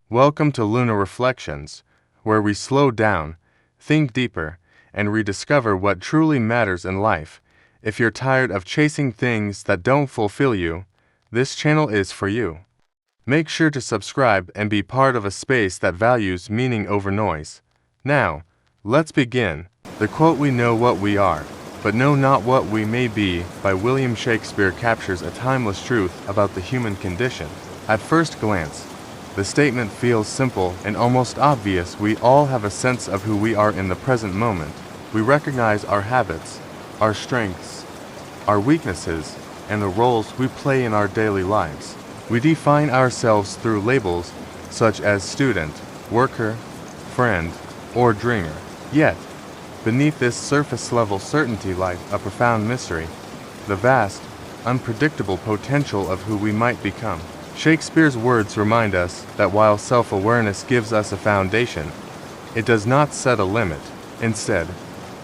Welcome to Lunar Reflections, where we slow down, think deeper, and rediscover what truly matters in life. If you're tired of chasing things that don't fulfill you, this channel is for you. Make sure to subscribe and be part of a space that values meaning over noise. Now, let's begin. The quote, "We know what we are, but know not what we may be," by William Shakespeare captures a timeless truth about the human condition. At first glance, the statement feels simple and almost obvious. We all have a sense of who we are in the present moment. We recognize our habits, our strengths, our weaknesses, and the roles we play in our daily lives. We define ourselves through labels such as student, worker, friend, or dreamer. Yet, beneath this surface-level certainty lies a profound mystery, the vast, unpredictable potential of who we might become. Shakespeare's words remind us that while self-awareness gives us a foundation, it does not set a limit. Instead,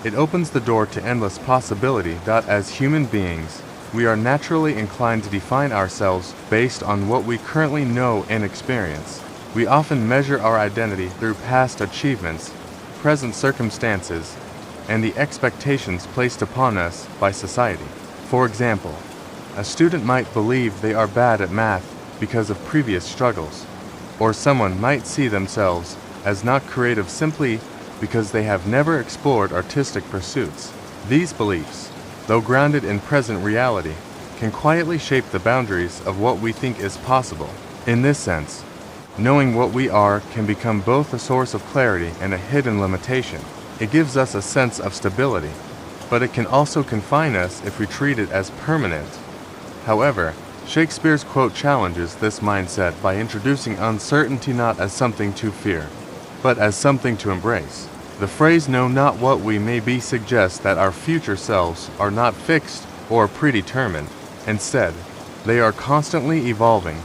it opens the door to endless possibility. As human beings, we are naturally inclined to define ourselves based on what we currently know and experience. We often measure our identity through past achievements, present circumstances, and the expectations placed upon us by society. For example, a student might believe they are bad at math because of previous struggles, or someone might see themselves as not creative simply because they have never explored artistic pursuits. These beliefs, though grounded in present reality, can quietly shape the boundaries of what we think is possible. In this sense, knowing what we are can become both a source of clarity and a hidden limitation. It gives us a sense of stability, but it can also confine us if we treat it as permanent. However, Shakespeare's quote challenges this mindset by introducing uncertainty not as something to fear, but as something to embrace. The phrase "know not what we may be" suggests that our future selves are not fixed or predetermined. Instead, they are constantly evolving,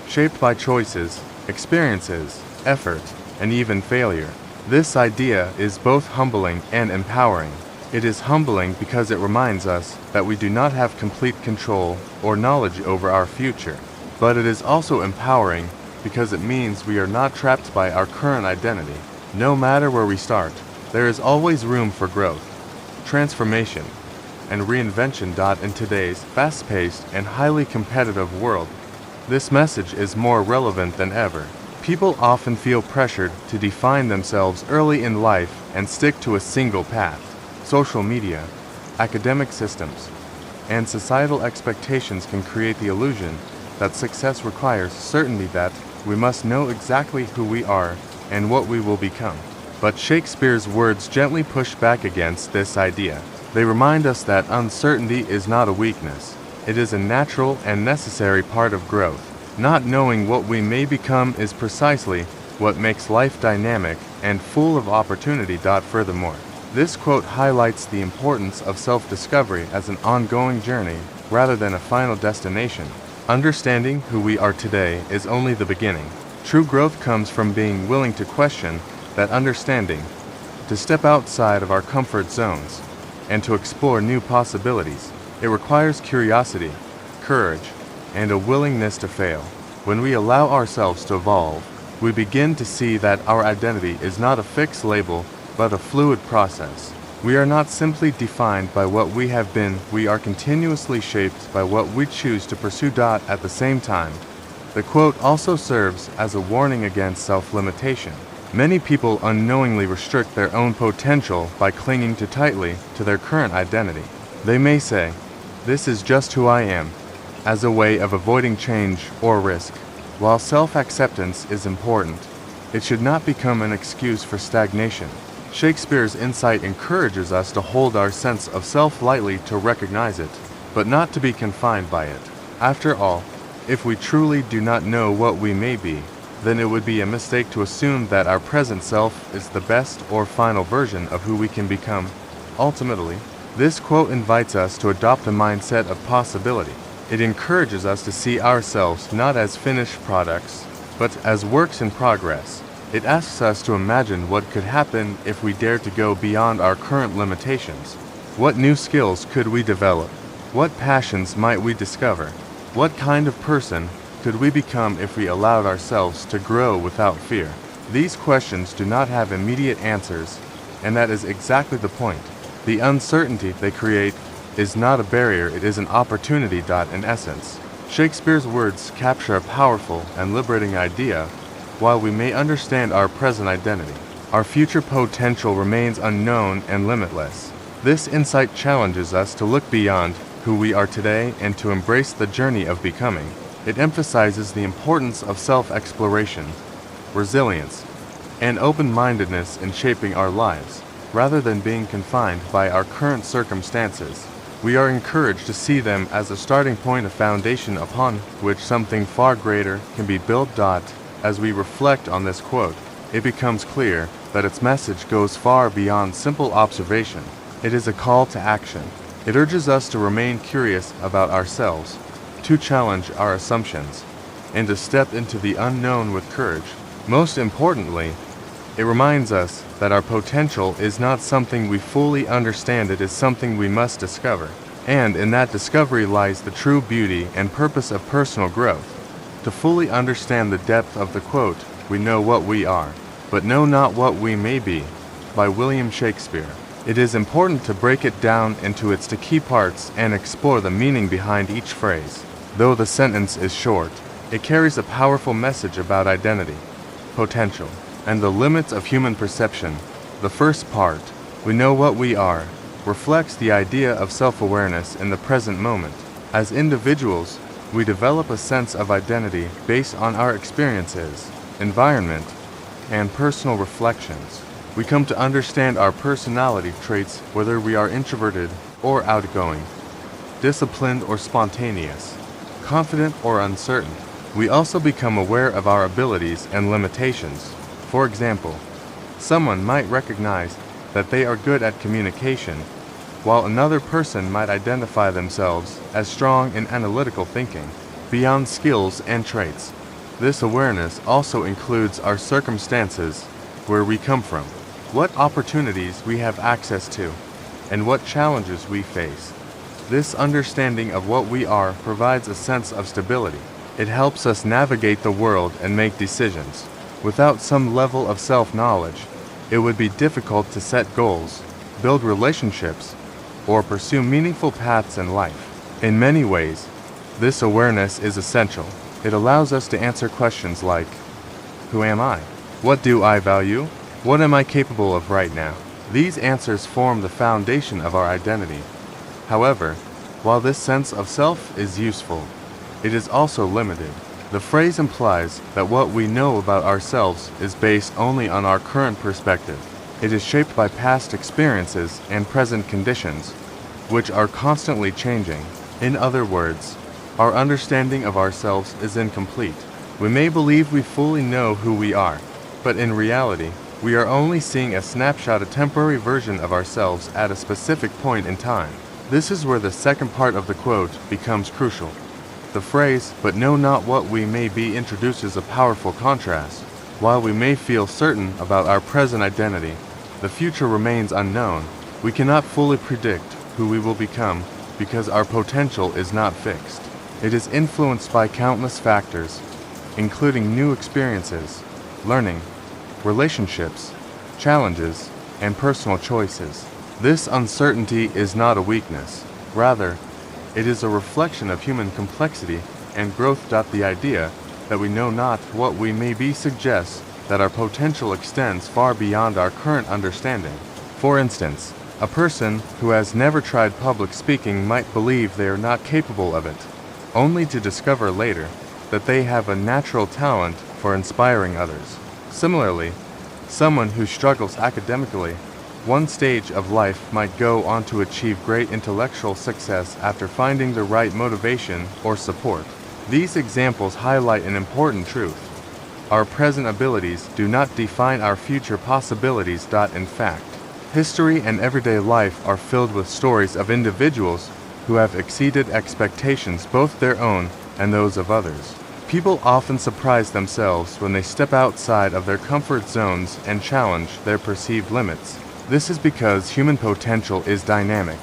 shaped by choices, experiences, effort, and even failure. This idea is both humbling and empowering. It is humbling because it reminds us that we do not have complete control or knowledge over our future. But it is also empowering because it means we are not trapped by our current identity. No matter where we start, there is always room for growth, transformation, and reinvention. In today's fast-paced and highly competitive world, this message is more relevant than ever. People often feel pressured to define themselves early in life and stick to a single path. Social media, academic systems, and societal expectations can create the illusion that success requires certainty, that we must know exactly who we are and what we will become. But Shakespeare's words gently push back against this idea. They remind us that uncertainty is not a weakness. It is a natural and necessary part of growth. Not knowing what we may become is precisely what makes life dynamic and full of opportunity. Furthermore, this quote highlights the importance of self-discovery as an ongoing journey rather than a final destination. Understanding who we are today is only the beginning. True growth comes from being willing to question that understanding, to step outside of our comfort zones, and to explore new possibilities. It requires curiosity, courage, and a willingness to fail. When we allow ourselves to evolve, we begin to see that our identity is not a fixed label, but a fluid process. We are not simply defined by what we have been, we are continuously shaped by what we choose to pursue. At the same time, the quote also serves as a warning against self-limitation. Many people unknowingly restrict their own potential by clinging too tightly to their current identity. They may say, "This is just who I am," as a way of avoiding change or risk. While self-acceptance is important, it should not become an excuse for stagnation. Shakespeare's insight encourages us to hold our sense of self lightly, to recognize it, but not to be confined by it. After all, if we truly do not know what we may be, then it would be a mistake to assume that our present self is the best or final version of who we can become. Ultimately, this quote invites us to adopt a mindset of possibility. It encourages us to see ourselves not as finished products, but as works in progress. It asks us to imagine what could happen if we dared to go beyond our current limitations. What new skills could we develop? What passions might we discover? What kind of person could we become if we allowed ourselves to grow without fear? These questions do not have immediate answers, and that is exactly the point. The uncertainty they create is not a barrier, it is an opportunity. In essence, Shakespeare's words capture a powerful and liberating idea. While we may understand our present identity, our future potential remains unknown and limitless. This insight challenges us to look beyond who we are today and to embrace the journey of becoming. It emphasizes the importance of self-exploration, resilience, and open-mindedness in shaping our lives, rather than being confined by our current circumstances. We are encouraged to see them as a starting point, a foundation upon which something far greater can be built. As we reflect on this quote, it becomes clear that its message goes far beyond simple observation. It is a call to action. It urges us to remain curious about ourselves, to challenge our assumptions, and to step into the unknown with courage. Most importantly, it reminds us that our potential is not something we fully understand, it is something we must discover. And in that discovery lies the true beauty and purpose of personal growth. To fully understand the depth of the quote, "We know what we are, but know not what we may be," by William Shakespeare, it is important to break it down into its key parts and explore the meaning behind each phrase. Though the sentence is short, it carries a powerful message about identity, potential, and the limits of human perception. The first part, "We know what we are," reflects the idea of self-awareness in the present moment. As individuals, we develop a sense of identity based on our experiences, environment, and personal reflections. We come to understand our personality traits, whether we are introverted or outgoing, disciplined or spontaneous, confident or uncertain. We also become aware of our abilities and limitations. For example, someone might recognize that they are good at communication, while another person might identify themselves as strong in analytical thinking. Beyond skills and traits, this awareness also includes our circumstances, where we come from, what opportunities we have access to, and what challenges we face. This understanding of what we are provides a sense of stability. It helps us navigate the world and make decisions. Without some level of self-knowledge, it would be difficult to set goals, build relationships, or pursue meaningful paths in life. In many ways, this awareness is essential. It allows us to answer questions like, who am I? What do I value? What am I capable of right now? These answers form the foundation of our identity. However, while this sense of self is useful, it is also limited. The phrase implies that what we know about ourselves is based only on our current perspective. It is shaped by past experiences and present conditions, which are constantly changing. In other words, our understanding of ourselves is incomplete. We may believe we fully know who we are, but in reality, we are only seeing a snapshot, a temporary version of ourselves at a specific point in time. This is where the second part of the quote becomes crucial. The phrase, "but know not what we may be," introduces a powerful contrast. While we may feel certain about our present identity, the future remains unknown. We cannot fully predict who we will become because our potential is not fixed. It is influenced by countless factors, including new experiences, learning, relationships, challenges, and personal choices. This uncertainty is not a weakness. Rather, it is a reflection of human complexity and growth. The idea that we know not what we may be suggests that our potential extends far beyond our current understanding. For instance, a person who has never tried public speaking might believe they are not capable of it, only to discover later that they have a natural talent for inspiring others. Similarly, someone who struggles academically one stage of life might go on to achieve great intellectual success after finding the right motivation or support. These examples highlight an important truth. Our present abilities do not define our future possibilities. In fact, history and everyday life are filled with stories of individuals who have exceeded expectations, both their own and those of others. People often surprise themselves when they step outside of their comfort zones and challenge their perceived limits. This is because human potential is dynamic,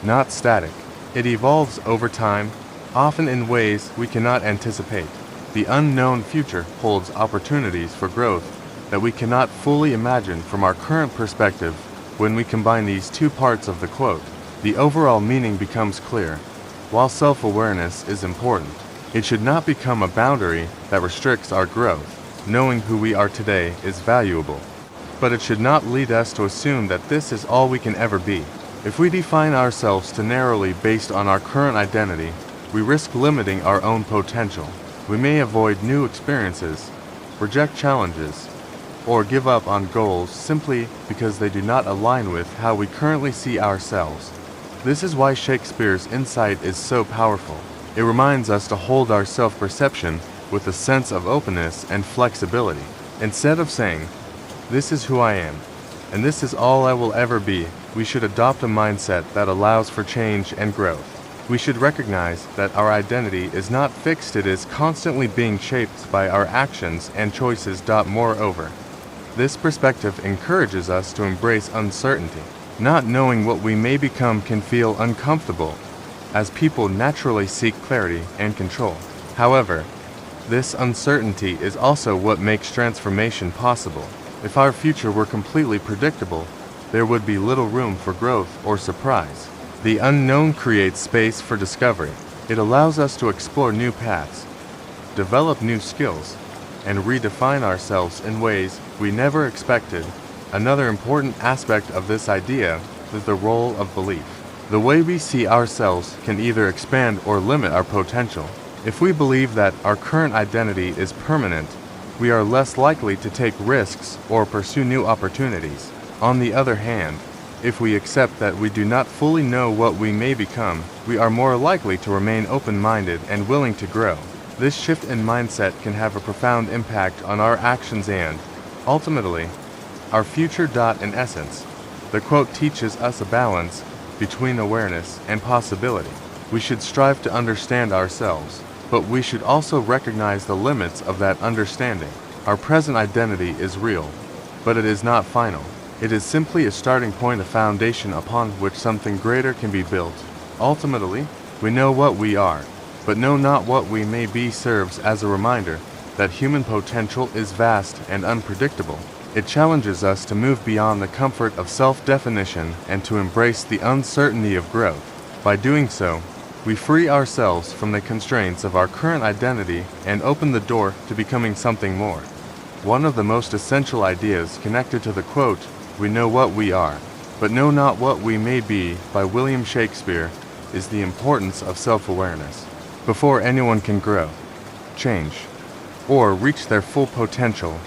not static. It evolves over time, often in ways we cannot anticipate. The unknown future holds opportunities for growth that we cannot fully imagine from our current perspective. When we combine these two parts of the quote, the overall meaning becomes clear. While self-awareness is important, it should not become a boundary that restricts our growth. Knowing who we are today is valuable, but it should not lead us to assume that this is all we can ever be. If we define ourselves too narrowly based on our current identity, we risk limiting our own potential. We may avoid new experiences, reject challenges, or give up on goals simply because they do not align with how we currently see ourselves. This is why Shakespeare's insight is so powerful. It reminds us to hold our self-perception with a sense of openness and flexibility. Instead of saying, "This is who I am, and this is all I will ever be," we should adopt a mindset that allows for change and growth. We should recognize that our identity is not fixed, it is constantly being shaped by our actions and choices. Moreover, this perspective encourages us to embrace uncertainty. Not knowing what we may become can feel uncomfortable, as people naturally seek clarity and control. However, this uncertainty is also what makes transformation possible. If our future were completely predictable, there would be little room for growth or surprise. The unknown creates space for discovery. It allows us to explore new paths, develop new skills, and redefine ourselves in ways we never expected. Another important aspect of this idea is the role of belief. The way we see ourselves can either expand or limit our potential. If we believe that our current identity is permanent, we are less likely to take risks or pursue new opportunities. On the other hand, if we accept that we do not fully know what we may become, we are more likely to remain open-minded and willing to grow. This shift in mindset can have a profound impact on our actions and, ultimately, our future. In essence, the quote teaches us a balance between awareness and possibility. We should strive to understand ourselves, but we should also recognize the limits of that understanding. Our present identity is real, but it is not final. It is simply a starting point, a foundation upon which something greater can be built. Ultimately, we know what we are, but know not what we may be. Serves as a reminder that human potential is vast and unpredictable. It challenges us to move beyond the comfort of self-definition and to embrace the uncertainty of growth. By doing so, we free ourselves from the constraints of our current identity and open the door to becoming something more. One of the most essential ideas connected to the quote, "We know what we are, but know not what we may be," by William Shakespeare, is the importance of self-awareness. Before anyone can grow, change, or reach their full potential,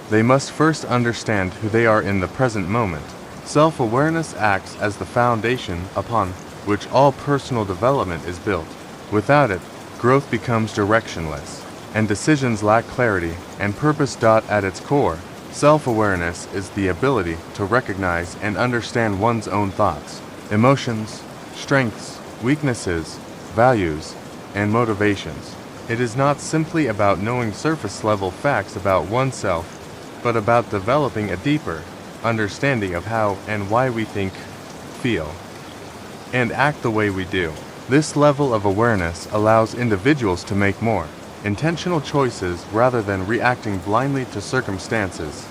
they must first understand who they are in the present moment. Self-awareness acts as the foundation upon which all personal development is built. Without it, growth becomes directionless, and decisions lack clarity and purpose. At its core, self-awareness is the ability to recognize and understand one's own thoughts, emotions, strengths, weaknesses, values, and motivations. It is not simply about knowing surface-level facts about oneself, but about developing a deeper understanding of how and why we think, feel, and act the way we do. This level of awareness allows individuals to make more intentional choices rather than reacting blindly to circumstances.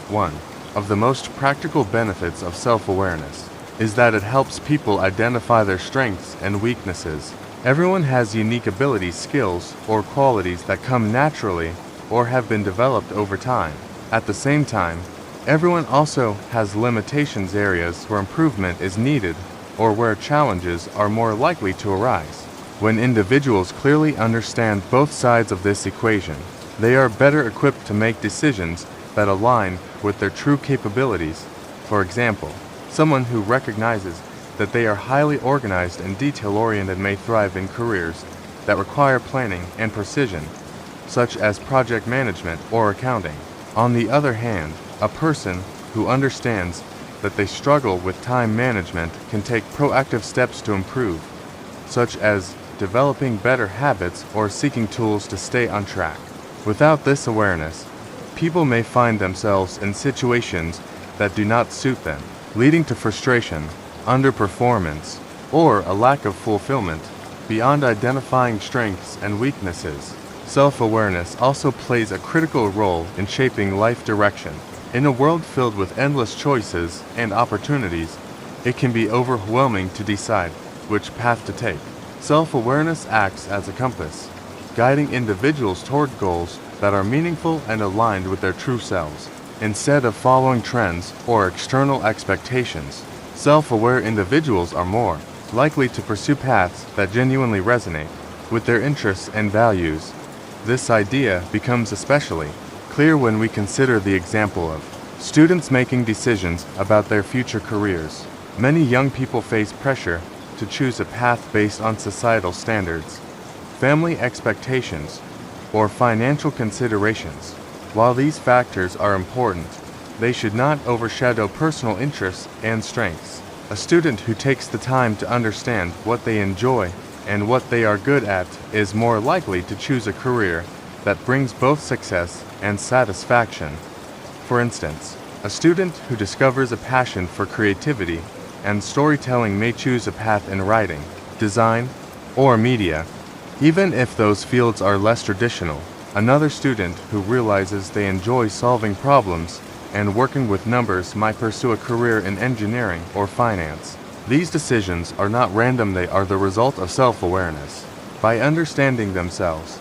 One of the most practical benefits of self-awareness is that it helps people identify their strengths and weaknesses. Everyone has unique abilities, skills, or qualities that come naturally or have been developed over time. At the same time, everyone also has limitations, areas where improvement is needed, or where challenges are more likely to arise. When individuals clearly understand both sides of this equation, they are better equipped to make decisions that align with their true capabilities. For example, someone who recognizes that they are highly organized and detail-oriented may thrive in careers that require planning and precision, such as project management or accounting. On the other hand, a person who understands that they struggle with time management can take proactive steps to improve, such as developing better habits or seeking tools to stay on track. Without this awareness, people may find themselves in situations that do not suit them, leading to frustration, underperformance, or a lack of fulfillment. Beyond identifying strengths and weaknesses, Self-awareness also plays a critical role in shaping life direction. In a world filled with endless choices and opportunities, it can be overwhelming to decide which path to take. Self-awareness acts as a compass, guiding individuals toward goals that are meaningful and aligned with their true selves. Instead of following trends or external expectations, self-aware individuals are more likely to pursue paths that genuinely resonate with their interests and values. This idea becomes especially clear when we consider the example of students making decisions about their future careers. Many young people face pressure to choose a path based on societal standards, family expectations, or financial considerations. While these factors are important, they should not overshadow personal interests and strengths. A student who takes the time to understand what they enjoy and what they are good at is more likely to choose a career that brings both success and satisfaction. For instance, a student who discovers a passion for creativity and storytelling may choose a path in writing, design, or media, even if those fields are less traditional. Another student who realizes they enjoy solving problems and working with numbers might pursue a career in engineering or finance. These decisions are not random, they are the result of self-awareness. By understanding themselves,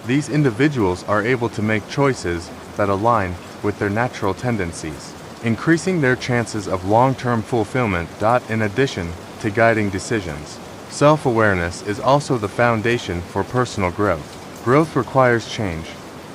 these individuals are able to make choices that align with their natural tendencies, increasing their chances of long-term fulfillment. In addition to guiding decisions, self-awareness is also the foundation for personal growth. Growth requires change,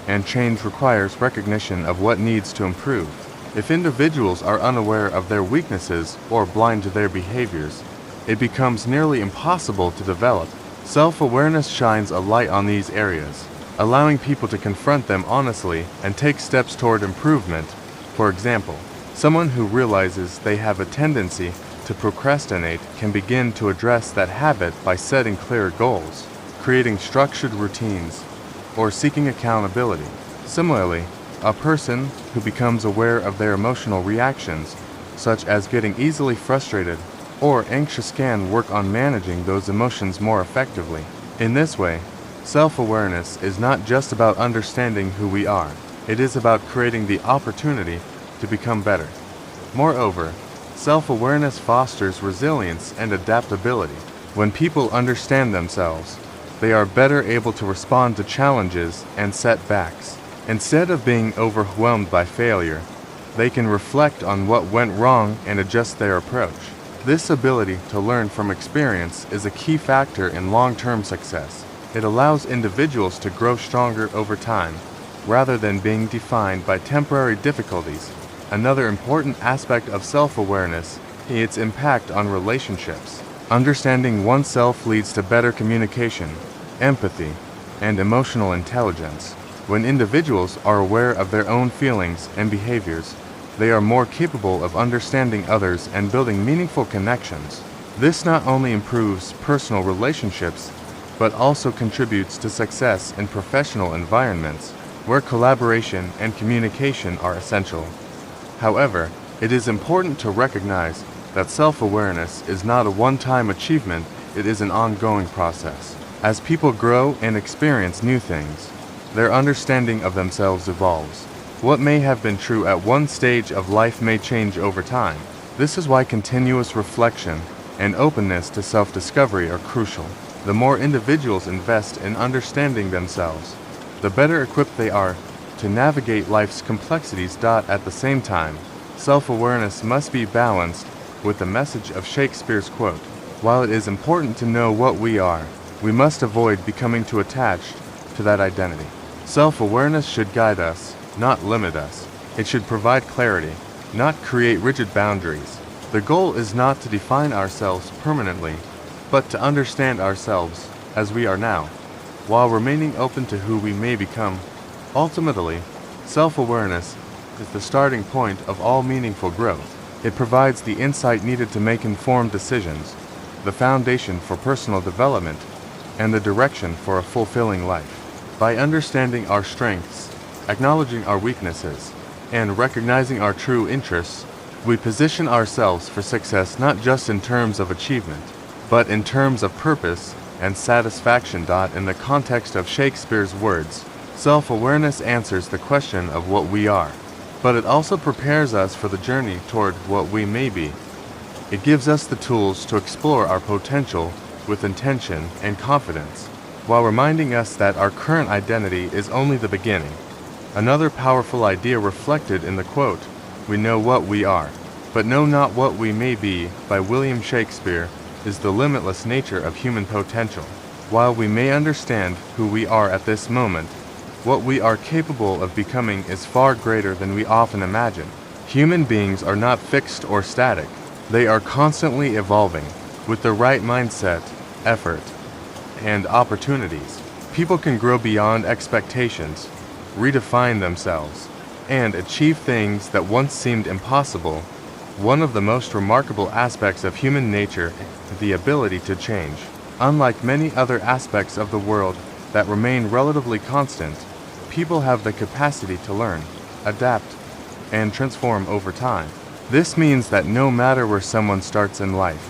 and change requires recognition of what needs to improve. If individuals are unaware of their weaknesses or blind to their behaviors, it becomes nearly impossible to develop. Self-awareness shines a light on these areas, allowing people to confront them honestly and take steps toward improvement. For example, someone who realizes they have a tendency to procrastinate can begin to address that habit by setting clear goals, creating structured routines, or seeking accountability. Similarly, a person who becomes aware of their emotional reactions, such as getting easily frustrated or anxious, can work on managing those emotions more effectively. In this way, self-awareness is not just about understanding who we are, it is about creating the opportunity to become better. Moreover, self-awareness fosters resilience and adaptability. When people understand themselves, they are better able to respond to challenges and setbacks. Instead of being overwhelmed by failure, they can reflect on what went wrong and adjust their approach. This ability to learn from experience is a key factor in long-term success. It allows individuals to grow stronger over time, rather than being defined by temporary difficulties. Another important aspect of self-awareness is its impact on relationships. Understanding oneself leads to better communication, empathy, and emotional intelligence. When individuals are aware of their own feelings and behaviors, they are more capable of understanding others and building meaningful connections. This not only improves personal relationships, but also contributes to success in professional environments, where collaboration and communication are essential. However, it is important to recognize that self-awareness is not a one-time achievement, it is an ongoing process. As people grow and experience new things, their understanding of themselves evolves. What may have been true at one stage of life may change over time. This is why continuous reflection and openness to self-discovery are crucial. The more individuals invest in understanding themselves, the better equipped they are to navigate life's complexities. At the same time, self-awareness must be balanced with the message of Shakespeare's quote, "While it is important to know what we are, we must avoid becoming too attached to that identity." Self-awareness should guide us, not limit us. It should provide clarity, not create rigid boundaries. The goal is not to define ourselves permanently, but to understand ourselves as we are now, while remaining open to who we may become. Ultimately, self-awareness is the starting point of all meaningful growth. It provides the insight needed to make informed decisions, the foundation for personal development, and the direction for a fulfilling life. By understanding our strengths, acknowledging our weaknesses, and recognizing our true interests, we position ourselves for success not just in terms of achievement, but in terms of purpose and satisfaction. In the context of Shakespeare's words, self-awareness answers the question of what we are, but it also prepares us for the journey toward what we may be. It gives us the tools to explore our potential with intention and confidence, while reminding us that our current identity is only the beginning. Another powerful idea reflected in the quote, "We know what we are, but know not what we may be," by William Shakespeare, is the limitless nature of human potential. While we may understand who we are at this moment, what we are capable of becoming is far greater than we often imagine. Human beings are not fixed or static. They are constantly evolving. With the right mindset, effort, and opportunities, people can grow beyond expectations, redefine themselves, and achieve things that once seemed impossible. One of the most remarkable aspects of human nature is the ability to change. Unlike many other aspects of the world that remain relatively constant, people have the capacity to learn, adapt, and transform over time. This means that no matter where someone starts in life,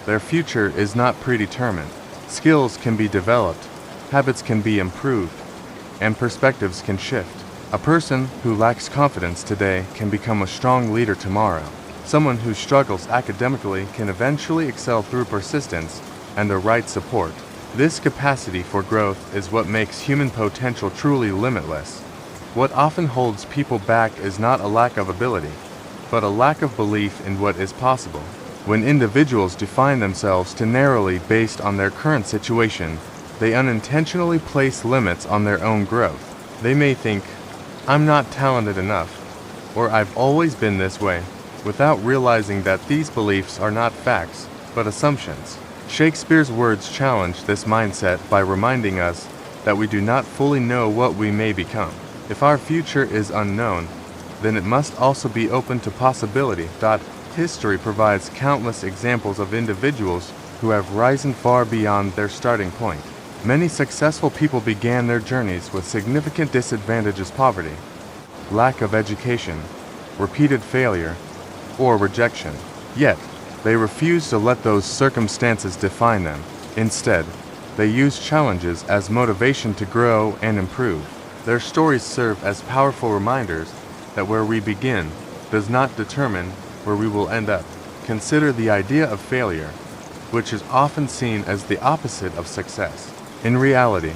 their future is not predetermined. Skills can be developed, habits can be improved, and perspectives can shift. A person who lacks confidence today can become a strong leader tomorrow. Someone who struggles academically can eventually excel through persistence and the right support. This capacity for growth is what makes human potential truly limitless. What often holds people back is not a lack of ability, but a lack of belief in what is possible. When individuals define themselves too narrowly based on their current situation, they unintentionally place limits on their own growth. They may think, "I'm not talented enough," or "I've always been this way," without realizing that these beliefs are not facts, but assumptions. Shakespeare's words challenge this mindset by reminding us that we do not fully know what we may become. If our future is unknown, then it must also be open to possibility. History provides countless examples of individuals who have risen far beyond their starting point. Many successful people began their journeys with significant disadvantages: poverty, lack of education, repeated failure, or rejection. Yet, they refused to let those circumstances define them. Instead, they used challenges as motivation to grow and improve. Their stories serve as powerful reminders that where we begin does not determine where we will end up. Consider the idea of failure, which is often seen as the opposite of success. In reality,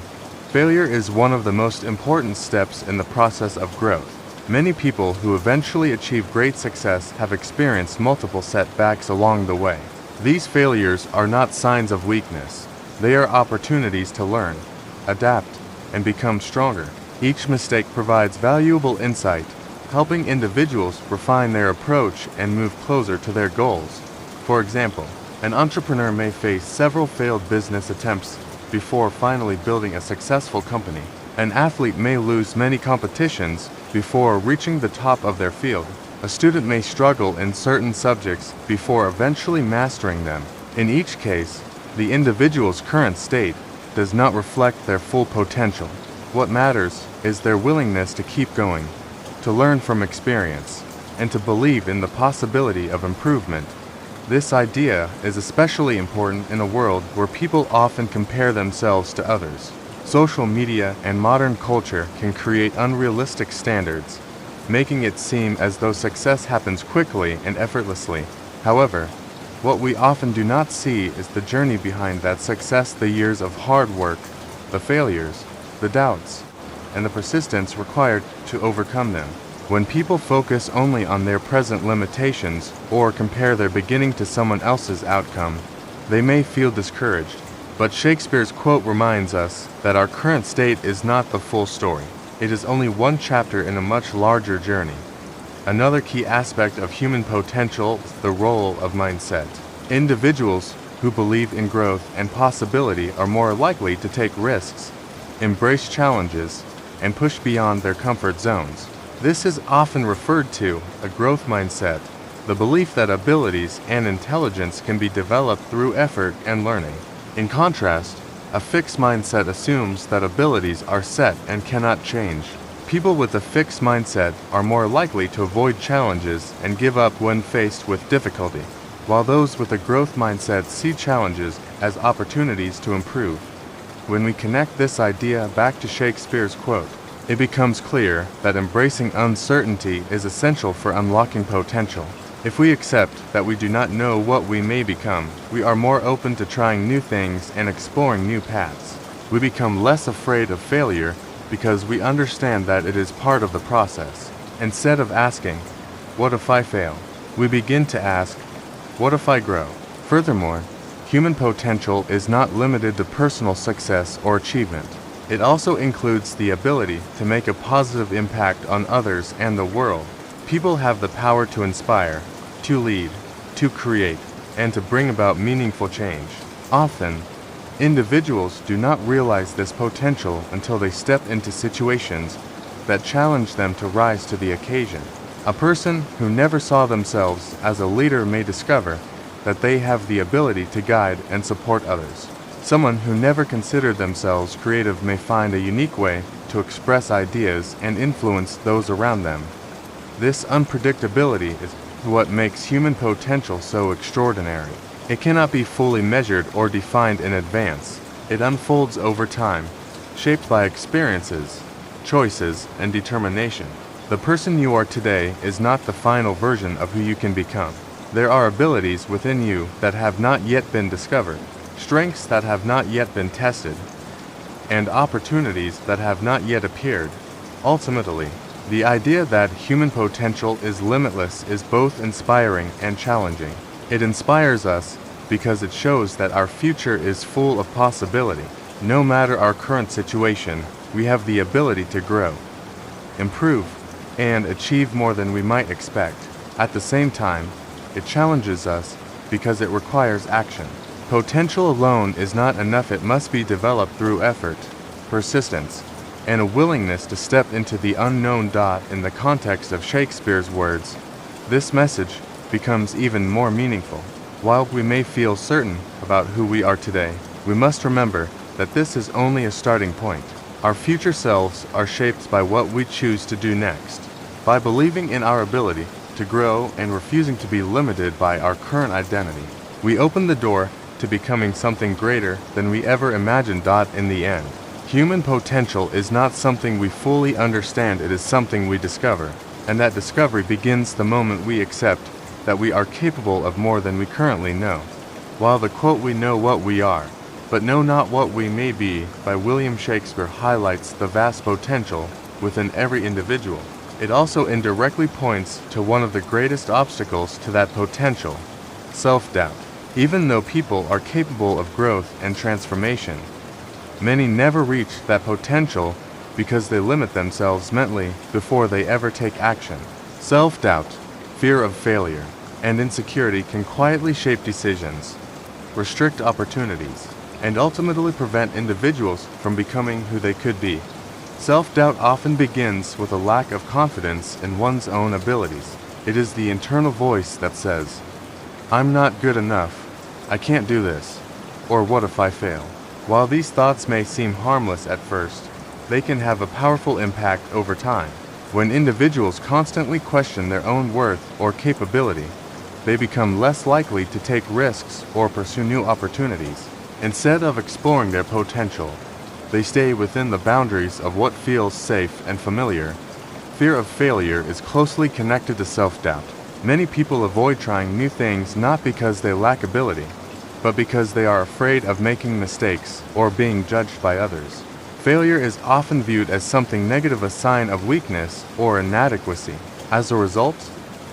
failure is one of the most important steps in the process of growth. Many people who eventually achieve great success have experienced multiple setbacks along the way. These failures are not signs of weakness. They are opportunities to learn, adapt, and become stronger. Each mistake provides valuable insight, helping individuals refine their approach and move closer to their goals. For example, an entrepreneur may face several failed business attempts before finally building a successful company. An athlete may lose many competitions before reaching the top of their field. A student may struggle in certain subjects before eventually mastering them. In each case, the individual's current state does not reflect their full potential. What matters is their willingness to keep going, to learn from experience, and to believe in the possibility of improvement. This idea is especially important in a world where people often compare themselves to others. Social media and modern culture can create unrealistic standards, making it seem as though success happens quickly and effortlessly. However, what we often do not see is the journey behind that success: the years of hard work, the failures, the doubts, and the persistence required to overcome them. When people focus only on their present limitations or compare their beginning to someone else's outcome, they may feel discouraged. But Shakespeare's quote reminds us that our current state is not the full story. It is only one chapter in a much larger journey. Another key aspect of human potential is the role of mindset. Individuals who believe in growth and possibility are more likely to take risks, embrace challenges, and push beyond their comfort zones. This is often referred to a growth mindset, the belief that abilities and intelligence can be developed through effort and learning. In contrast, a fixed mindset assumes that abilities are set and cannot change. People with a fixed mindset are more likely to avoid challenges and give up when faced with difficulty. while those with a growth mindset see challenges as opportunities to improve. When we connect this idea back to Shakespeare's quote, it becomes clear that embracing uncertainty is essential for unlocking potential. If we accept that we do not know what we may become, we are more open to trying new things and exploring new paths. We become less afraid of failure because we understand that it is part of the process. Instead of asking, "What if I fail?" we begin to ask, "What if I grow?" Furthermore, human potential is not limited to personal success or achievement. It also includes the ability to make a positive impact on others and the world. People have the power to inspire, to lead, to create, and to bring about meaningful change. Often, individuals do not realize this potential until they step into situations that challenge them to rise to the occasion. A person who never saw themselves as a leader may discover that they have the ability to guide and support others. Someone who never considered themselves creative may find a unique way to express ideas and influence those around them. This unpredictability is what makes human potential so extraordinary. It cannot be fully measured or defined in advance. It unfolds over time, shaped by experiences, choices, and determination. The person you are today is not the final version of who you can become. There are abilities within you that have not yet been discovered, strengths that have not yet been tested, and opportunities that have not yet appeared. Ultimately, the idea that human potential is limitless is both inspiring and challenging. It inspires us because it shows that our future is full of possibility. No matter our current situation, we have the ability to grow, improve, and achieve more than we might expect. At the same time, it challenges us because it requires action. Potential alone is not enough. It must be developed through effort, persistence, and a willingness to step into the unknown. In the context of Shakespeare's words, this message becomes even more meaningful. While we may feel certain about who we are today, we must remember that this is only a starting point. Our future selves are shaped by what we choose to do next. By believing in our ability to grow and refusing to be limited by our current identity, we open the door to becoming something greater than we ever imagined. In the end, human potential is not something we fully understand, it is something we discover. And that discovery begins the moment we accept that we are capable of more than we currently know. While the quote "We know what we are, but know not what we may be" by William Shakespeare highlights the vast potential within every individual, it also indirectly points to one of the greatest obstacles to that potential: self-doubt. Even though people are capable of growth and transformation, many never reach that potential because they limit themselves mentally before they ever take action. Self-doubt, fear of failure, and insecurity can quietly shape decisions, restrict opportunities, and ultimately prevent individuals from becoming who they could be. Self-doubt often begins with a lack of confidence in one's own abilities. It is the internal voice that says, "I'm not good enough, I can't do this," or "What if I fail?" While these thoughts may seem harmless at first, they can have a powerful impact over time. When individuals constantly question their own worth or capability, they become less likely to take risks or pursue new opportunities. Instead of exploring their potential, they stay within the boundaries of what feels safe and familiar. Fear of failure is closely connected to self-doubt. Many people avoid trying new things not because they lack ability, but because they are afraid of making mistakes or being judged by others. Failure is often viewed as something negative, a sign of weakness or inadequacy. As a result,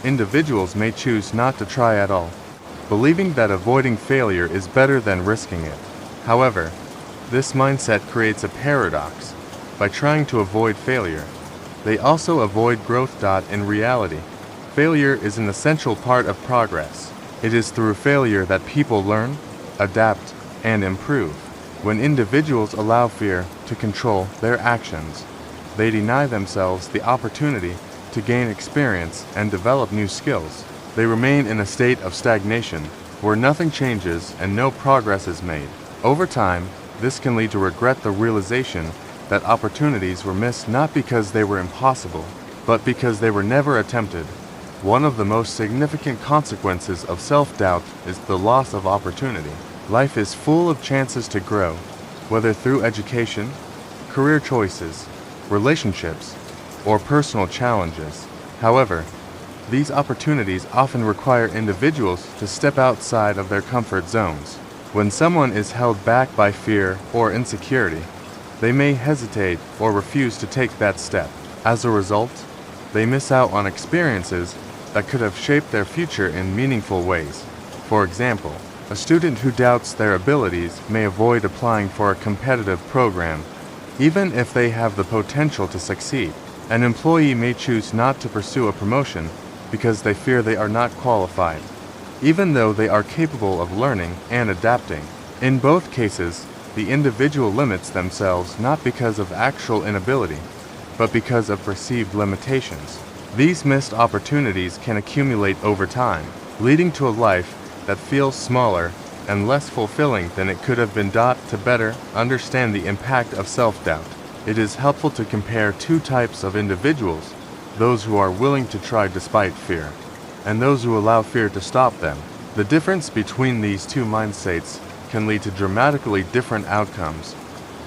individuals may choose not to try at all, believing that avoiding failure is better than risking it. However, this mindset creates a paradox. By trying to avoid failure, they also avoid growth. In reality, failure is an essential part of progress. It is through failure that people learn, adapt, and improve. When individuals allow fear to control their actions, they deny themselves the opportunity to gain experience and develop new skills. They remain in a state of stagnation, where nothing changes and no progress is made. Over time, this can lead to regret, the realization that opportunities were missed not because they were impossible, but because they were never attempted. One of the most significant consequences of self-doubt is the loss of opportunity. Life is full of chances to grow, whether through education, career choices, relationships, or personal challenges. However, these opportunities often require individuals to step outside of their comfort zones. When someone is held back by fear or insecurity, they may hesitate or refuse to take that step. As a result, they miss out on experiences that could have shaped their future in meaningful ways. For example, a student who doubts their abilities may avoid applying for a competitive program, even if they have the potential to succeed. An employee may choose not to pursue a promotion because they fear they are not qualified, even though they are capable of learning and adapting. In both cases, the individual limits themselves not because of actual inability, but because of perceived limitations. These missed opportunities can accumulate over time, leading to a life that feels smaller and less fulfilling than it could have been. To better understand the impact of self-doubt, it is helpful to compare two types of individuals: those who are willing to try despite fear, and those who allow fear to stop them. The difference between these two mindsets can lead to dramatically different outcomes.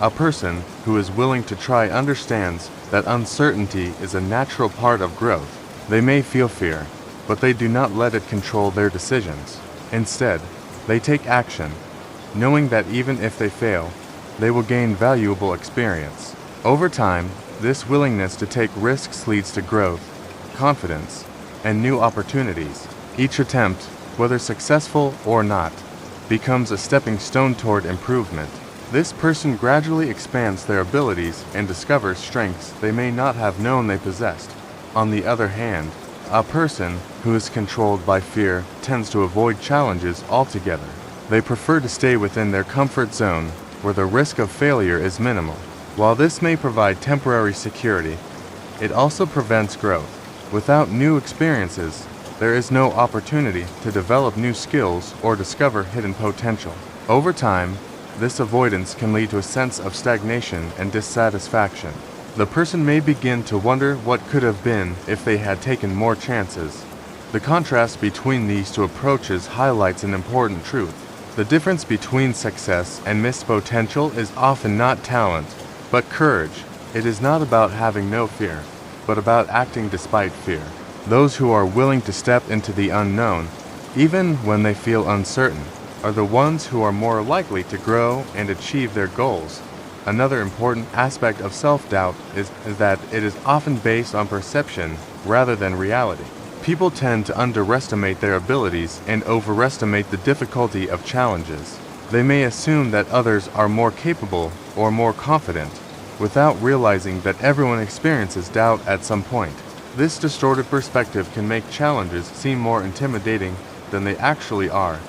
A person who is willing to try understands that uncertainty is a natural part of growth. They may feel fear, but they do not let it control their decisions. Instead, they take action, knowing that even if they fail, they will gain valuable experience. Over time, this willingness to take risks leads to growth, confidence, and new opportunities. Each attempt, whether successful or not, becomes a stepping stone toward improvement. This person gradually expands their abilities and discovers strengths they may not have known they possessed. On the other hand, a person who is controlled by fear tends to avoid challenges altogether. They prefer to stay within their comfort zone, where the risk of failure is minimal. While this may provide temporary security, it also prevents growth. Without new experiences, there is no opportunity to develop new skills or discover hidden potential. Over time, this avoidance can lead to a sense of stagnation and dissatisfaction. The person may begin to wonder what could have been if they had taken more chances. The contrast between these two approaches highlights an important truth. The difference between success and missed potential is often not talent, but courage. It is not about having no fear, but about acting despite fear. Those who are willing to step into the unknown, even when they feel uncertain, are the ones who are more likely to grow and achieve their goals. Another important aspect of self-doubt is that it is often based on perception rather than reality. People tend to underestimate their abilities and overestimate the difficulty of challenges. They may assume that others are more capable or more confident, without realizing that everyone experiences doubt at some point. This distorted perspective can make challenges seem more intimidating than they actually are,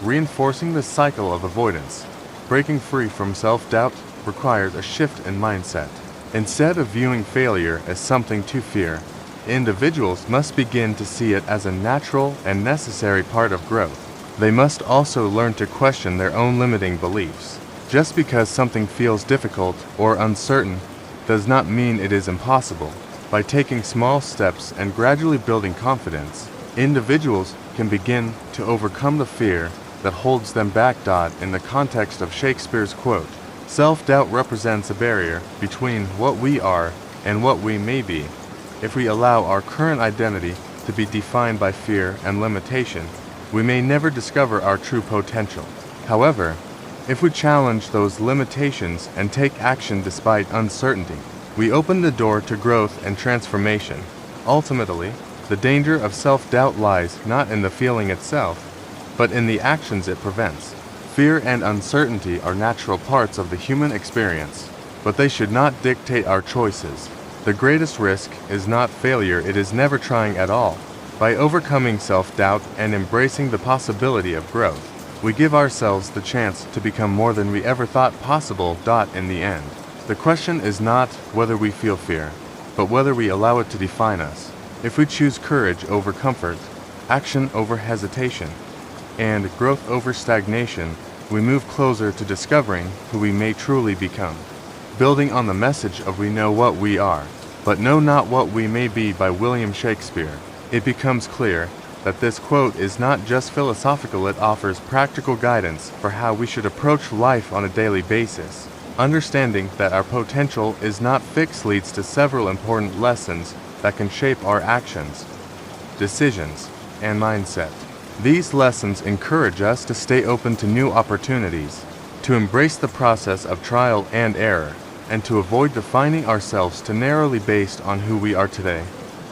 reinforcing the cycle of avoidance. Breaking free from self-doubt requires a shift in mindset. Instead of viewing failure as something to fear, individuals must begin to see it as a natural and necessary part of growth. They must also learn to question their own limiting beliefs. Just because something feels difficult or uncertain does not mean it is impossible. By taking small steps and gradually building confidence, individuals can begin to overcome the fear that holds them back. In the context of Shakespeare's quote, self-doubt represents a barrier between what we are and what we may be. If we allow our current identity to be defined by fear and limitation, we may never discover our true potential. However, if we challenge those limitations and take action despite uncertainty, we open the door to growth and transformation. Ultimately, the danger of self-doubt lies not in the feeling itself, but in the actions it prevents. Fear and uncertainty are natural parts of the human experience, but they should not dictate our choices. The greatest risk is not failure, it is never trying at all. By overcoming self-doubt and embracing the possibility of growth, we give ourselves the chance to become more than we ever thought possible. In the end, the question is not whether we feel fear, but whether we allow it to define us. If we choose courage over comfort, action over hesitation, and growth over stagnation, we move closer to discovering who we may truly become. Building on the message of "We know what we are, but know not what we may be" by William Shakespeare, it becomes clear that this quote is not just philosophical, it offers practical guidance for how we should approach life on a daily basis. Understanding that our potential is not fixed leads to several important lessons that can shape our actions, decisions, and mindset. These lessons encourage us to stay open to new opportunities, to embrace the process of trial and error, and to avoid defining ourselves too narrowly based on who we are today.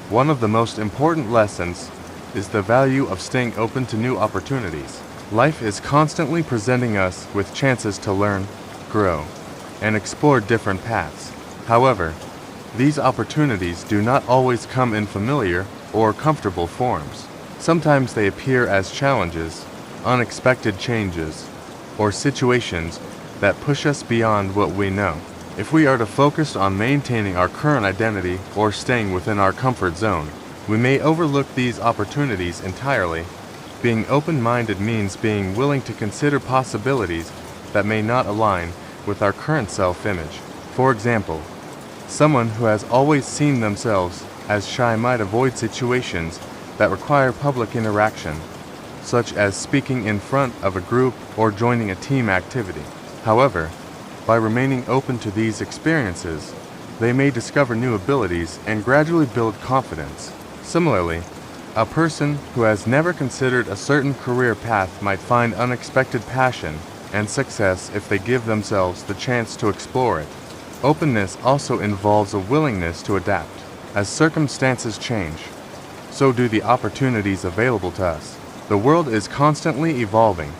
One of the most important lessons is the value of staying open to new opportunities. Life is constantly presenting us with chances to learn, grow, and explore different paths. However, these opportunities do not always come in familiar or comfortable forms. Sometimes they appear as challenges, unexpected changes, or situations that push us beyond what we know. If we are to focus on maintaining our current identity or staying within our comfort zone, we may overlook these opportunities entirely. Being open-minded means being willing to consider possibilities that may not align with our current self-image. For example, someone who has always seen themselves as shy might avoid situations that require public interaction, such as speaking in front of a group or joining a team activity. However, by remaining open to these experiences, they may discover new abilities and gradually build confidence. Similarly, a person who has never considered a certain career path might find unexpected passion and success if they give themselves the chance to explore it. Openness also involves a willingness to adapt. As circumstances change, so do the opportunities available to us. The world is constantly evolving,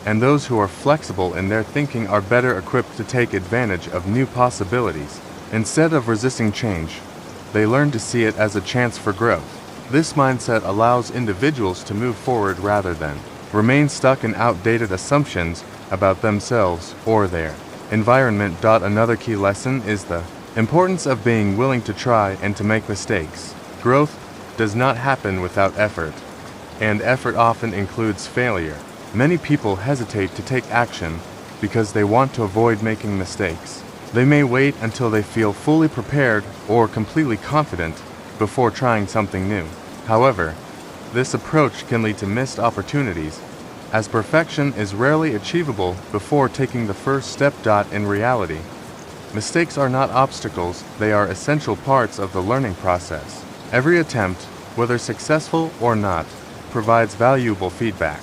and those who are flexible in their thinking are better equipped to take advantage of new possibilities. Instead of resisting change, they learn to see it as a chance for growth. This mindset allows individuals to move forward rather than remain stuck in outdated assumptions about themselves or their environment. Another key lesson is the importance of being willing to try and to make mistakes. Growth does not happen without effort, and effort often includes failure. Many people hesitate to take action because they want to avoid making mistakes. They may wait until they feel fully prepared or completely confident before trying something new. However, this approach can lead to missed opportunities, as perfection is rarely achievable before taking the first step. In reality, mistakes are not obstacles, they are essential parts of the learning process. Every attempt, whether successful or not, provides valuable feedback.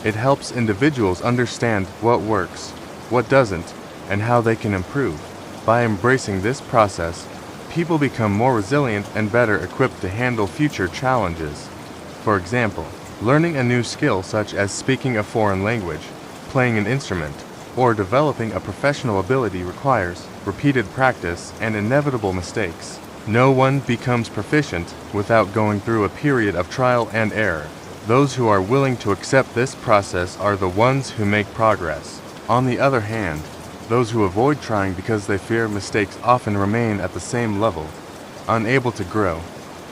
It helps individuals understand what works, what doesn't, and how they can improve. By embracing this process, people become more resilient and better equipped to handle future challenges. For example, learning a new skill such as speaking a foreign language, playing an instrument, or developing a professional ability requires repeated practice and inevitable mistakes. No one becomes proficient without going through a period of trial and error. Those who are willing to accept this process are the ones who make progress. On the other hand, those who avoid trying because they fear mistakes often remain at the same level, unable to grow.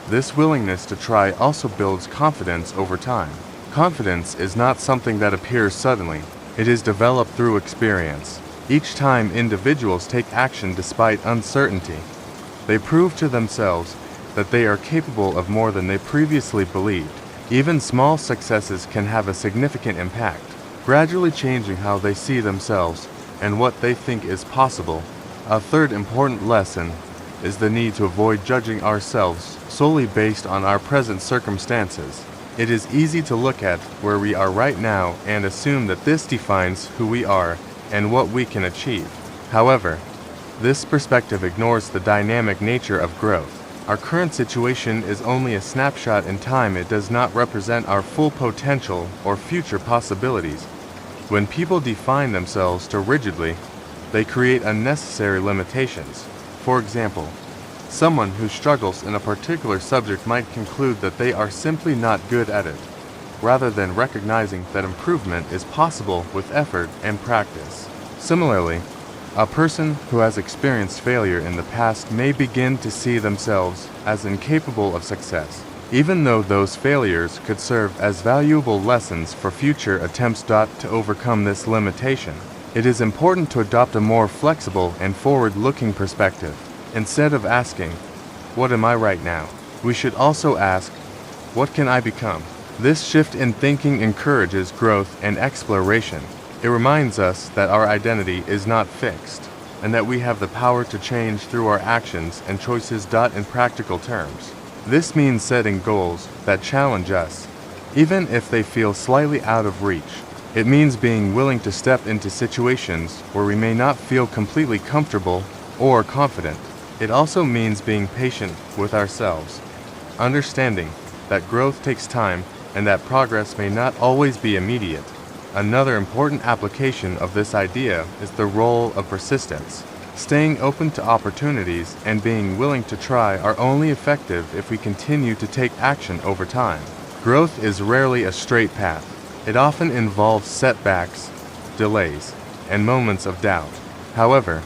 This willingness to try also builds confidence over time. Confidence is not something that appears suddenly. It is developed through experience. Each time individuals take action despite uncertainty, they prove to themselves that they are capable of more than they previously believed. Even small successes can have a significant impact, gradually changing how they see themselves and what they think is possible. A third important lesson is the need to avoid judging ourselves solely based on our present circumstances. It is easy to look at where we are right now and assume that this defines who we are and what we can achieve. However, this perspective ignores the dynamic nature of growth. Our current situation is only a snapshot in time. It does not represent our full potential or future possibilities. When people define themselves too rigidly, they create unnecessary limitations. For example, someone who struggles in a particular subject might conclude that they are simply not good at it, rather than recognizing that improvement is possible with effort and practice. Similarly, a person who has experienced failure in the past may begin to see themselves as incapable of success, even though those failures could serve as valuable lessons for future attempts. To overcome this limitation, it is important to adopt a more flexible and forward-looking perspective. Instead of asking, "What am I right now?" we should also ask, What can I become? This shift in thinking encourages growth and exploration. It reminds us that our identity is not fixed, and that we have the power to change through our actions and choices. In practical terms, this means setting goals that challenge us, even if they feel slightly out of reach. It means being willing to step into situations where we may not feel completely comfortable or confident. It also means being patient with ourselves, understanding that growth takes time and that progress may not always be immediate. Another important application of this idea is the role of persistence. Staying open to opportunities and being willing to try are only effective if we continue to take action over time. Growth is rarely a straight path. It often involves setbacks, delays, and moments of doubt. However,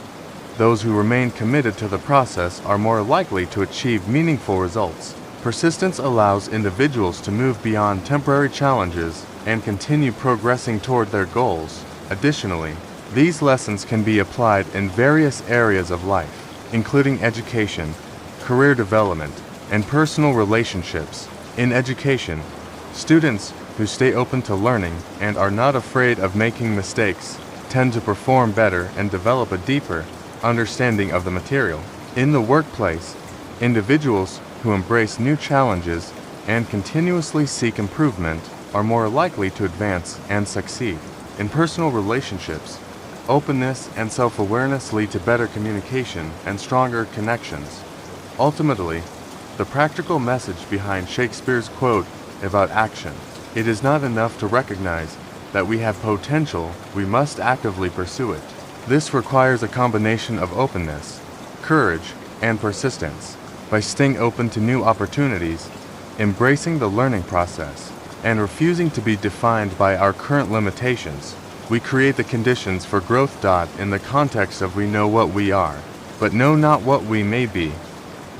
those who remain committed to the process are more likely to achieve meaningful results. Persistence allows individuals to move beyond temporary challenges and continue progressing toward their goals. Additionally, these lessons can be applied in various areas of life, including education, career development, and personal relationships. In education, students who stay open to learning and are not afraid of making mistakes tend to perform better and develop a deeper understanding of the material. In the workplace, individuals who embrace new challenges and continuously seek improvement are more likely to advance and succeed. In personal relationships, openness and self-awareness lead to better communication and stronger connections. Ultimately, the practical message behind Shakespeare's quote about action: it is not enough to recognize that we have potential, we must actively pursue it. This requires a combination of openness, courage, and persistence. By staying open to new opportunities, embracing the learning process, and refusing to be defined by our current limitations, we create the conditions for growth. In the context of we know what we are, but know not what we may be.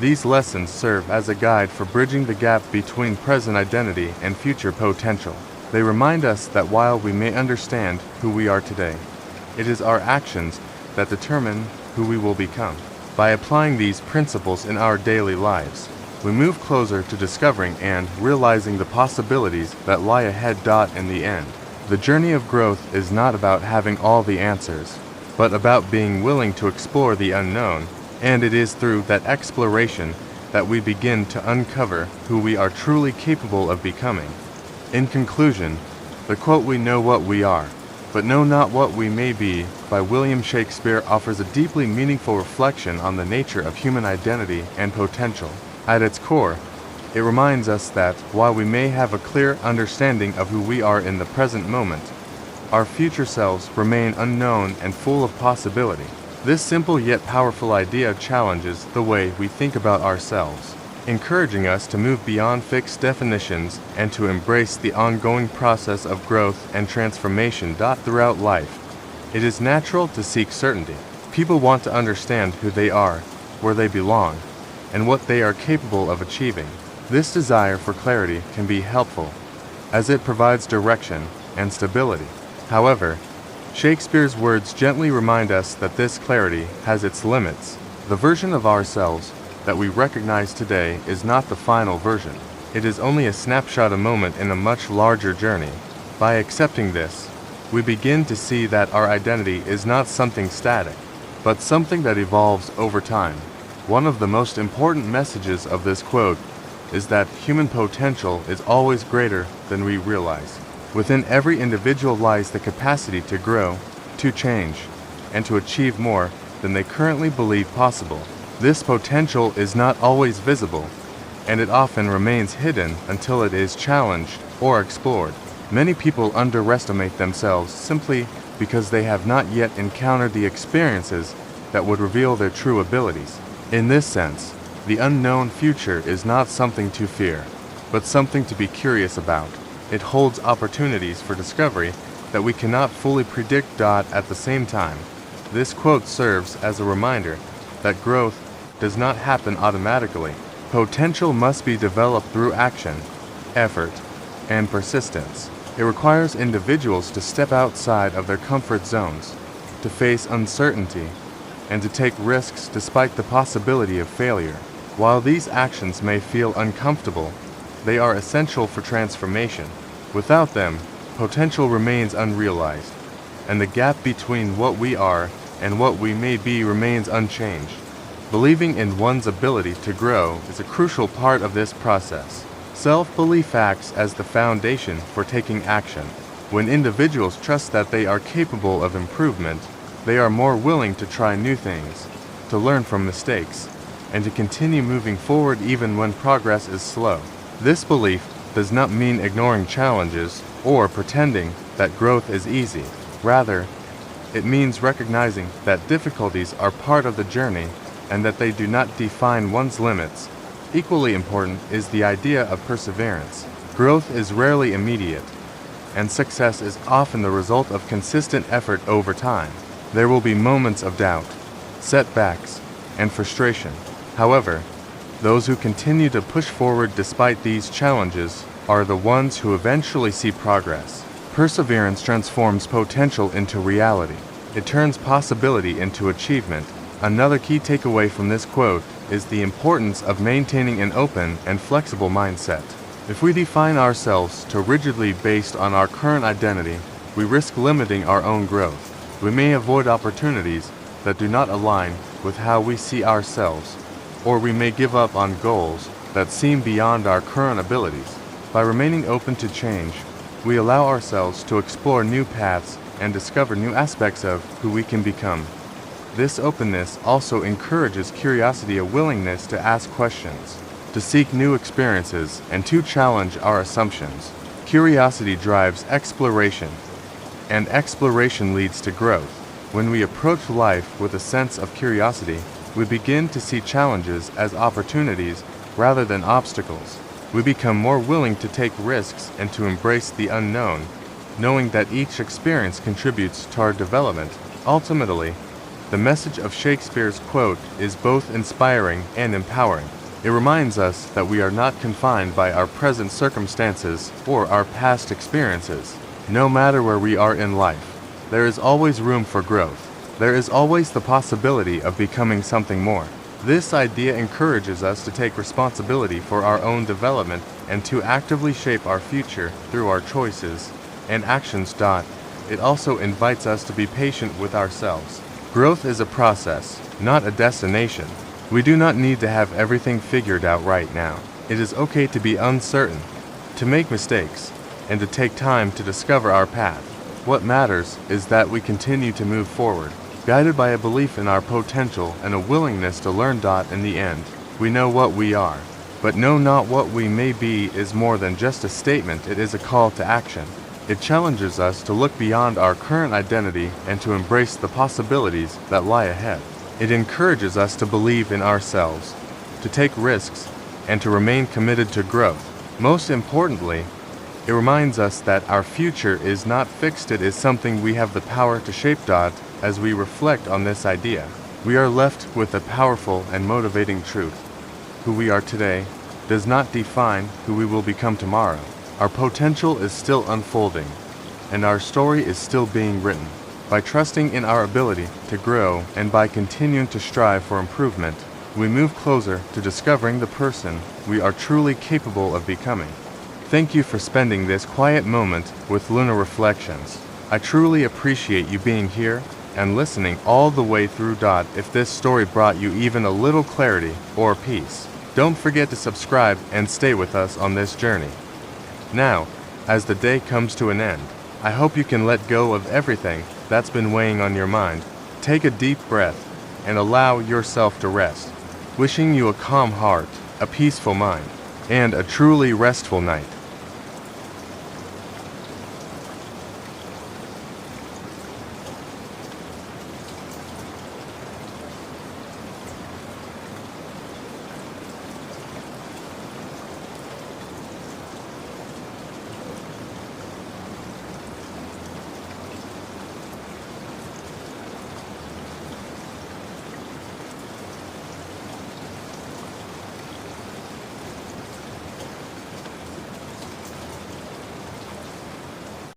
These lessons serve as a guide for bridging the gap between present identity and future potential. They remind us that while we may understand who we are today, it is our actions that determine who we will become. By applying these principles in our daily lives, we move closer to discovering and realizing the possibilities that lie ahead. In the end, the journey of growth is not about having all the answers, but about being willing to explore the unknown, and it is through that exploration that we begin to uncover who we are truly capable of becoming. In conclusion, the quote "we know what we are, but know not what we may be" by William Shakespeare offers a deeply meaningful reflection on the nature of human identity and potential. At its core, it reminds us that while we may have a clear understanding of who we are in the present moment, our future selves remain unknown and full of possibility. This simple yet powerful idea challenges the way we think about ourselves, encouraging us to move beyond fixed definitions and to embrace the ongoing process of growth and transformation. Throughout life, it is natural to seek certainty. People want to understand who they are, where they belong, and what they are capable of achieving. This desire for clarity can be helpful, as it provides direction and stability. However, Shakespeare's words gently remind us that this clarity has its limits. The version of ourselves that we recognize today is not the final version. It is only a snapshot, a moment in a much larger journey. By accepting this, we begin to see that our identity is not something static, but something that evolves over time. One of the most important messages of this quote is that human potential is always greater than we realize. Within every individual lies the capacity to grow, to change, and to achieve more than they currently believe possible. This potential is not always visible, and it often remains hidden until it is challenged or explored. Many people underestimate themselves simply because they have not yet encountered the experiences that would reveal their true abilities. In this sense, the unknown future is not something to fear, but something to be curious about. It holds opportunities for discovery that we cannot fully predict. At the same time, this quote serves as a reminder that growth does not happen automatically. Potential must be developed through action, effort, and persistence. It requires individuals to step outside of their comfort zones, to face uncertainty, and to take risks despite the possibility of failure. While these actions may feel uncomfortable, They are essential for transformation. Without them, potential remains unrealized, and the gap between what we are and what we may be remains unchanged. Believing in one's ability to grow is a crucial part of this process. Self-belief acts as the foundation for taking action. When individuals trust that they are capable of improvement, they are more willing to try new things, to learn from mistakes, and to continue moving forward even when progress is slow. This belief does not mean ignoring challenges or pretending that growth is easy. Rather, it means recognizing that difficulties are part of the journey and that they do not define one's limits. Equally important is the idea of perseverance. Growth is rarely immediate, and success is often the result of consistent effort over time. There will be moments of doubt, setbacks, and frustration. However, those who continue to push forward despite these challenges are the ones who eventually see progress. Perseverance transforms potential into reality. It turns possibility into achievement. Another key takeaway from this quote is the importance of maintaining an open and flexible mindset. If we define ourselves too rigidly based on our current identity, we risk limiting our own growth. We may avoid opportunities that do not align with how we see ourselves, or we may give up on goals that seem beyond our current abilities. By remaining open to change, we allow ourselves to explore new paths and discover new aspects of who we can become. This openness also encourages curiosity, a willingness to ask questions, to seek new experiences, and to challenge our assumptions. Curiosity drives exploration, and exploration leads to growth. When we approach life with a sense of curiosity, we begin to see challenges as opportunities rather than obstacles. We become more willing to take risks and to embrace the unknown, knowing that each experience contributes to our development. Ultimately, the message of Shakespeare's quote is both inspiring and empowering. It reminds us that we are not confined by our present circumstances or our past experiences. No matter where we are in life, there is always room for growth. There is always the possibility of becoming something more. This idea encourages us to take responsibility for our own development and to actively shape our future through our choices and actions. It also invites us to be patient with ourselves. Growth is a process, not a destination. We do not need to have everything figured out right now. It is okay to be uncertain, to make mistakes, and to take time to discover our path. What matters is that we continue to move forward, guided by a belief in our potential and a willingness to learn. In the end, we know what we are, but know not what we may be is more than just a statement. It is a call to action. It challenges us to look beyond our current identity and to embrace the possibilities that lie ahead. It encourages us to believe in ourselves, to take risks, and to remain committed to growth. Most importantly, it reminds us that our future is not fixed. It is something we have the power to shape. As we reflect on this idea, we are left with a powerful and motivating truth. Who we are today does not define who we will become tomorrow. Our potential is still unfolding, and our story is still being written. By trusting in our ability to grow and by continuing to strive for improvement, we move closer to discovering the person we are truly capable of becoming. Thank you for spending this quiet moment with Lunar Reflections. I truly appreciate you being here and listening all the way through. If this story brought you even a little clarity or peace, don't forget to subscribe and stay with us on this journey. Now, as the day comes to an end, I hope you can let go of everything that's been weighing on your mind. Take a deep breath and allow yourself to rest. Wishing you a calm heart, a peaceful mind, and a truly restful night.